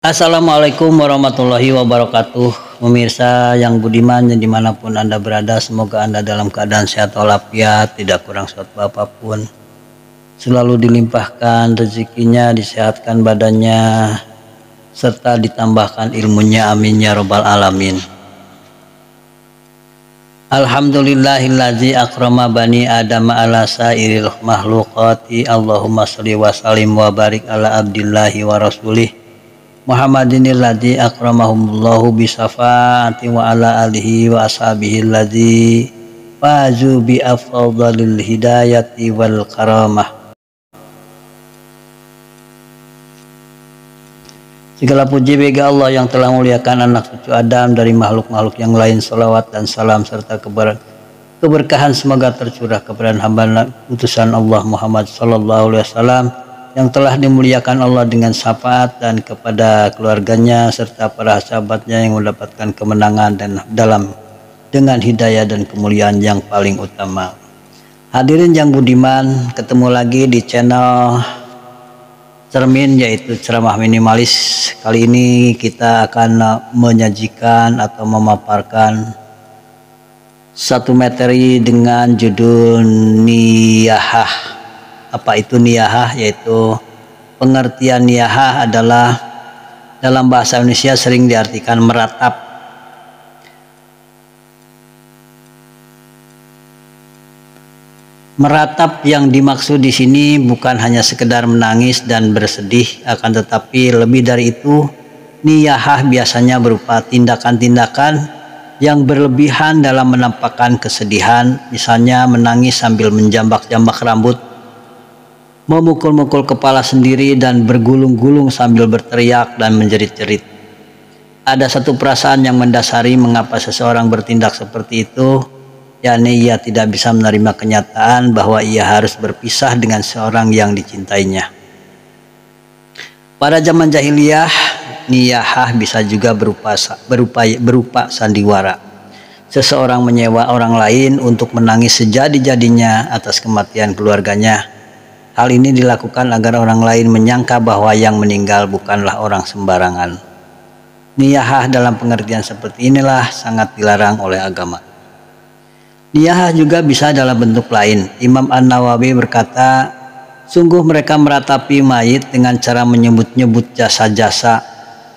Assalamualaikum warahmatullahi wabarakatuh. Pemirsa yang budiman yang dimanapun Anda berada, semoga Anda dalam keadaan sehat walafiat, tidak kurang suatu apapun, selalu dilimpahkan rezekinya, disehatkan badannya, serta ditambahkan ilmunya, amin ya robbal alamin. Alhamdulillahillazi akrama bani adama ala sairil makhluqati. Allahumma sholli wa sallim wa barik ala abdillahi wa rasulih Muhammadinil ladzi akramahumullahu bisafaati wa ala alihi wa ashabihi ladzi fazu bi afdalil hidayati wal karamah. Segala puji bagi Allah yang telah memuliakan anak cucu Adam dari makhluk-makhluk yang lain. Salawat dan salam serta keberkahan semoga tercurah kepada hamba utusan Allah Muhammad sallallahu alaihi wasallam yang telah dimuliakan Allah dengan syafaat, dan kepada keluarganya serta para sahabatnya yang mendapatkan kemenangan dan dengan hidayah dan kemuliaan yang paling utama. Hadirin yang budiman, ketemu lagi di channel Cermin, yaitu ceramah minimalis. Kali ini kita akan menyajikan atau memaparkan satu materi dengan judul niyahah. Apa itu niyahah? Yaitu pengertian niyahah adalah dalam bahasa Indonesia sering diartikan meratap. Meratap yang dimaksud di sini bukan hanya sekedar menangis dan bersedih, akan tetapi lebih dari itu, niyahah biasanya berupa tindakan-tindakan yang berlebihan dalam menampakkan kesedihan, misalnya menangis sambil menjambak-jambak rambut, memukul-mukul kepala sendiri, dan bergulung-gulung sambil berteriak dan menjerit-jerit. Ada satu perasaan yang mendasari mengapa seseorang bertindak seperti itu, yakni ia tidak bisa menerima kenyataan bahwa ia harus berpisah dengan seorang yang dicintainya. Pada zaman jahiliyah, niyahah bisa juga berupa sandiwara. Seseorang menyewa orang lain untuk menangis sejadi-jadinya atas kematian keluarganya. Hal ini dilakukan agar orang lain menyangka bahwa yang meninggal bukanlah orang sembarangan. Niyahah dalam pengertian seperti inilah sangat dilarang oleh agama. Niyahah juga bisa dalam bentuk lain. Imam An-Nawawi berkata, sungguh mereka meratapi mayit dengan cara menyebut-nyebut jasa-jasa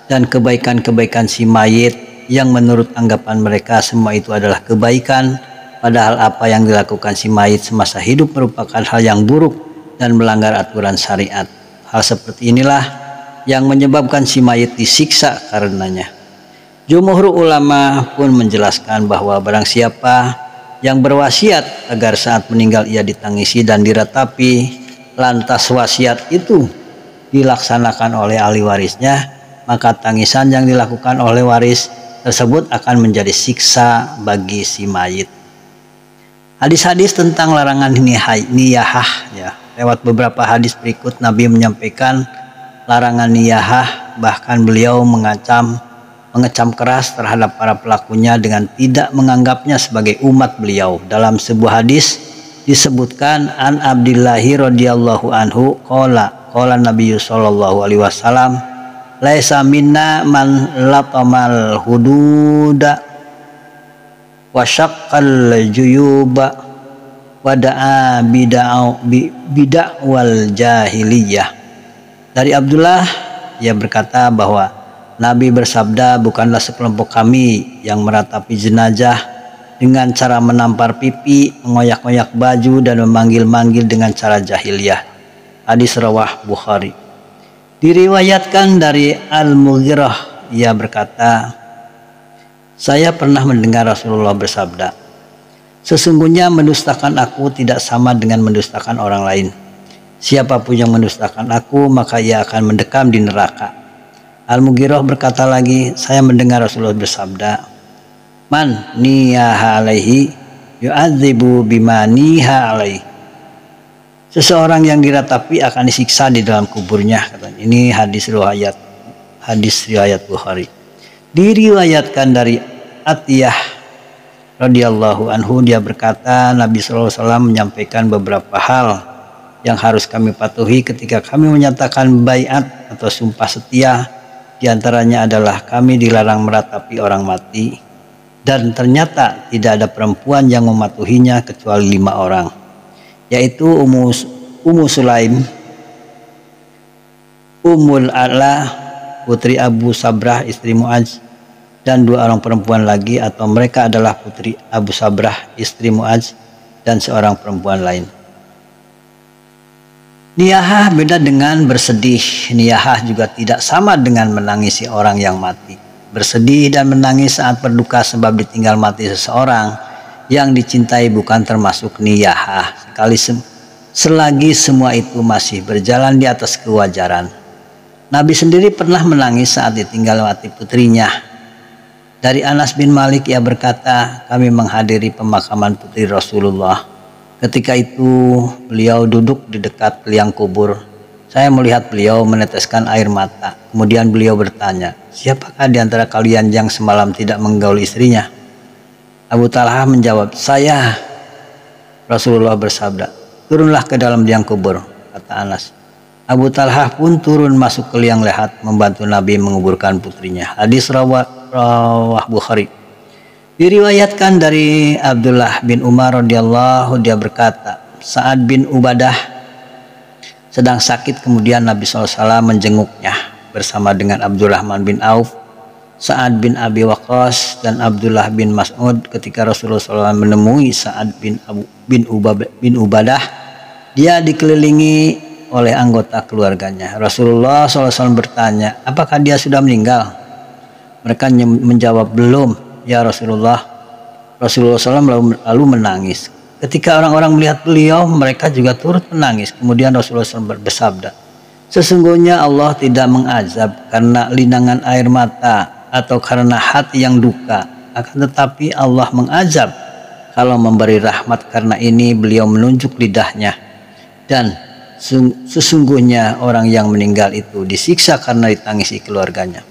dan kebaikan-kebaikan si mayit yang menurut anggapan mereka semua itu adalah kebaikan, padahal apa yang dilakukan si mayit semasa hidup merupakan hal yang buruk dan melanggar aturan syariat. Hal seperti inilah yang menyebabkan si mayit disiksa karenanya. Jumhur ulama pun menjelaskan bahwa barang siapa yang berwasiat agar saat meninggal ia ditangisi dan diratapi, lantas wasiat itu dilaksanakan oleh ahli warisnya, maka tangisan yang dilakukan oleh waris tersebut akan menjadi siksa bagi si mayit. Hadis-hadis tentang larangan niyahah, ya, lewat beberapa hadis berikut Nabi menyampaikan larangan niyahah, bahkan beliau mengecam keras terhadap para pelakunya dengan tidak menganggapnya sebagai umat beliau. Dalam sebuah hadis disebutkan, an Abdillahi radhiyallahu anhu qala Nabi sallallahu alaihi wasallam, laisa minna man latamal hududa wa syaqqal juyuba wada'a bid'awal jahiliyah. Dari Abdullah, ia berkata bahwa Nabi bersabda, bukanlah sekelompok kami yang meratapi jenazah dengan cara menampar pipi, mengoyak-ngoyak baju, dan memanggil-manggil dengan cara jahiliyah. Hadis rawah Bukhari. Diriwayatkan dari Al-Mughirah, ia berkata, saya pernah mendengar Rasulullah bersabda, sesungguhnya mendustakan aku tidak sama dengan mendustakan orang lain. Siapapun yang mendustakan aku, maka ia akan mendekam di neraka. Al-Mughirah berkata lagi, saya mendengar Rasulullah bersabda, man niyaha alaihi yu'adzibu bima niha alaihi. Seseorang yang diratapi akan disiksa di dalam kuburnya, katanya. Ini hadis riwayat Bukhari. Diriwayatkan dari Atiyah radhiyallahu anhu, dia berkata, Nabi sallallahu alaihi wasallam menyampaikan beberapa hal yang harus kami patuhi ketika kami menyatakan baiat atau sumpah setia. Di antaranya adalah kami dilarang meratapi orang mati, dan ternyata tidak ada perempuan yang mematuhinya kecuali 5 orang, yaitu Ummu Sulaim, Ummul Ala putri Abu Sabrah istri Mu'adz, dan 2 orang perempuan lagi, atau mereka adalah putri Abu Sabrah istri Mu'adz dan seorang perempuan lain. Niyahah beda dengan bersedih. Niyahah juga tidak sama dengan menangisi orang yang mati. Bersedih dan menangis saat berduka sebab ditinggal mati seseorang yang dicintai bukan termasuk niyahah, selagi semua itu masih berjalan di atas kewajaran. Nabi sendiri pernah menangis saat ditinggal mati putrinya. Dari Anas bin Malik, ia berkata, kami menghadiri pemakaman putri Rasulullah. Ketika itu beliau duduk di dekat liang kubur. Saya melihat beliau meneteskan air mata. Kemudian beliau bertanya, siapakah di antara kalian yang semalam tidak menggauli istrinya? Abu Talhah menjawab, saya. Rasulullah bersabda, turunlah ke dalam liang kubur, kata Anas. Abu Talhah pun turun masuk ke liang lahat membantu Nabi menguburkan putrinya. Hadis rawah Bukhari. Diriwayatkan dari Abdullah bin Umar radhiyallahu, dia berkata, Sa'ad bin Ubadah sedang sakit, kemudian Nabi SAW menjenguknya bersama dengan Abdurrahman bin Auf, Sa'ad bin Abi Waqqas, dan Abdullah bin Mas'ud. Ketika Rasulullah SAW menemui Sa'ad bin Ubadah, dia dikelilingi oleh anggota keluarganya. Rasulullah SAW bertanya, apakah dia sudah meninggal? Mereka menjawab, belum ya Rasulullah. Rasulullah SAW lalu menangis. Ketika orang-orang melihat beliau, mereka juga turut menangis. Kemudian Rasulullah SAW bersabda, sesungguhnya Allah tidak mengazab karena linangan air mata atau karena hati yang duka, akan tetapi Allah mengazab kalau memberi rahmat. Karena ini beliau menunjuk lidahnya, dan sesungguhnya orang yang meninggal itu disiksa karena ditangisi keluarganya.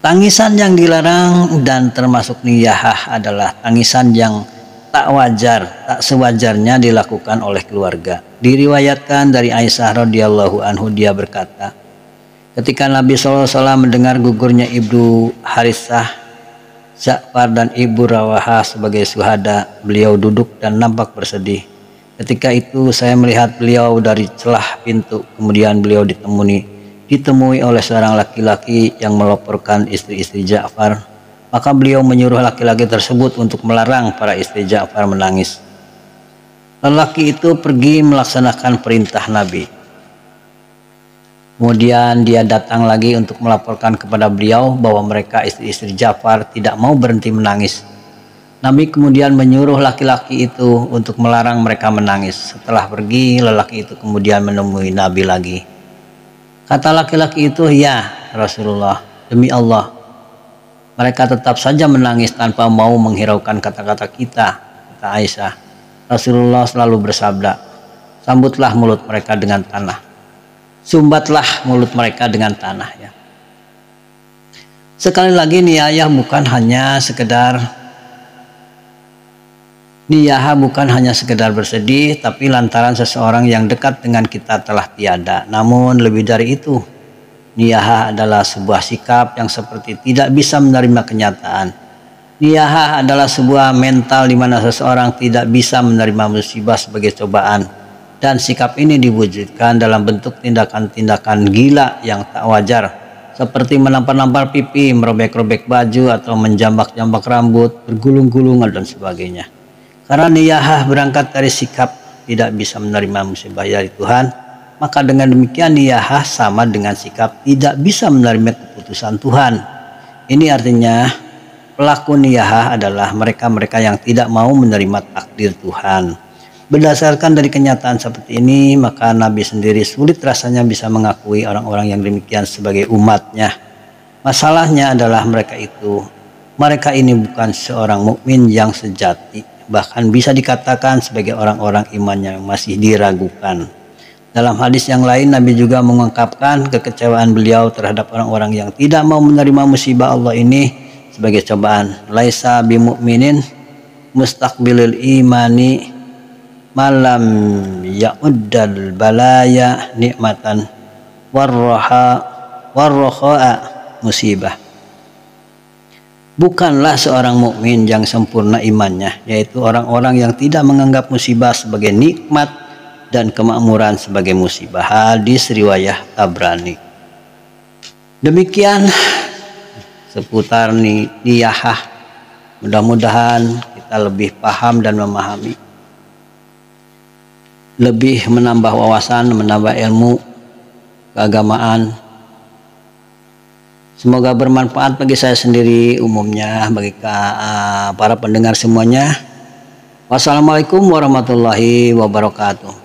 Tangisan yang dilarang dan termasuk niyahah adalah tangisan yang tak wajar, tak sewajarnya dilakukan oleh keluarga. Diriwayatkan dari Aisyah radhiyallahu anhu, dia berkata, ketika Nabi SAW mendengar gugurnya Ibnu Harithah, Ja'far dan Ibu Rawahah sebagai syuhada, beliau duduk dan nampak bersedih. Ketika itu saya melihat beliau dari celah pintu, kemudian beliau ditemui oleh seorang laki-laki yang melaporkan istri-istri Ja'far. Maka beliau menyuruh laki-laki tersebut untuk melarang para istri Ja'far menangis. Lelaki itu pergi melaksanakan perintah Nabi. Kemudian dia datang lagi untuk melaporkan kepada beliau bahwa mereka istri-istri Ja'far tidak mau berhenti menangis. Nabi kemudian menyuruh laki-laki itu untuk melarang mereka menangis. Setelah pergi, lelaki itu kemudian menemui Nabi lagi. Kata laki-laki itu, ya Rasulullah, demi Allah, mereka tetap saja menangis tanpa mau menghiraukan kata-kata kita, kata Aisyah. Rasulullah selalu bersabda, sambutlah mulut mereka dengan tanah. Sumbatlah mulut mereka dengan tanah. Ya. Sekali lagi, niyahah bukan hanya sekedar bersedih, tapi lantaran seseorang yang dekat dengan kita telah tiada. Namun lebih dari itu, niyahah adalah sebuah sikap yang seperti tidak bisa menerima kenyataan. Niyahah adalah sebuah mental di mana seseorang tidak bisa menerima musibah sebagai cobaan, dan sikap ini diwujudkan dalam bentuk tindakan-tindakan gila yang tak wajar, seperti menampar-nampar pipi, merobek-robek baju, atau menjambak-jambak rambut, bergulung-gulungan dan sebagainya. Karena niyahah berangkat dari sikap tidak bisa menerima musibah dari Tuhan, maka dengan demikian niyahah sama dengan sikap tidak bisa menerima keputusan Tuhan. Ini artinya pelaku niyahah adalah mereka-mereka yang tidak mau menerima takdir Tuhan. Berdasarkan dari kenyataan seperti ini, maka Nabi sendiri sulit rasanya bisa mengakui orang-orang yang demikian sebagai umatnya. Masalahnya adalah mereka ini bukan seorang mukmin yang sejati. Bahkan bisa dikatakan sebagai orang-orang imannya yang masih diragukan. Dalam hadis yang lain, Nabi juga mengungkapkan kekecewaan beliau terhadap orang-orang yang tidak mau menerima musibah Allah ini sebagai cobaan. Laisa bimu'minin mustaqbilil imani malam ya'uddal balaya nikmatan warroha musibah. Bukanlah seorang mukmin yang sempurna imannya, yaitu orang-orang yang tidak menganggap musibah sebagai nikmat dan kemakmuran sebagai musibah. Hadis riwayat Tabrani. Demikian seputar niyahah. Mudah-mudahan kita lebih paham dan memahami, lebih menambah wawasan, menambah ilmu keagamaan. Semoga bermanfaat bagi saya sendiri, umumnya bagi para pendengar semuanya. Wassalamualaikum warahmatullahi wabarakatuh.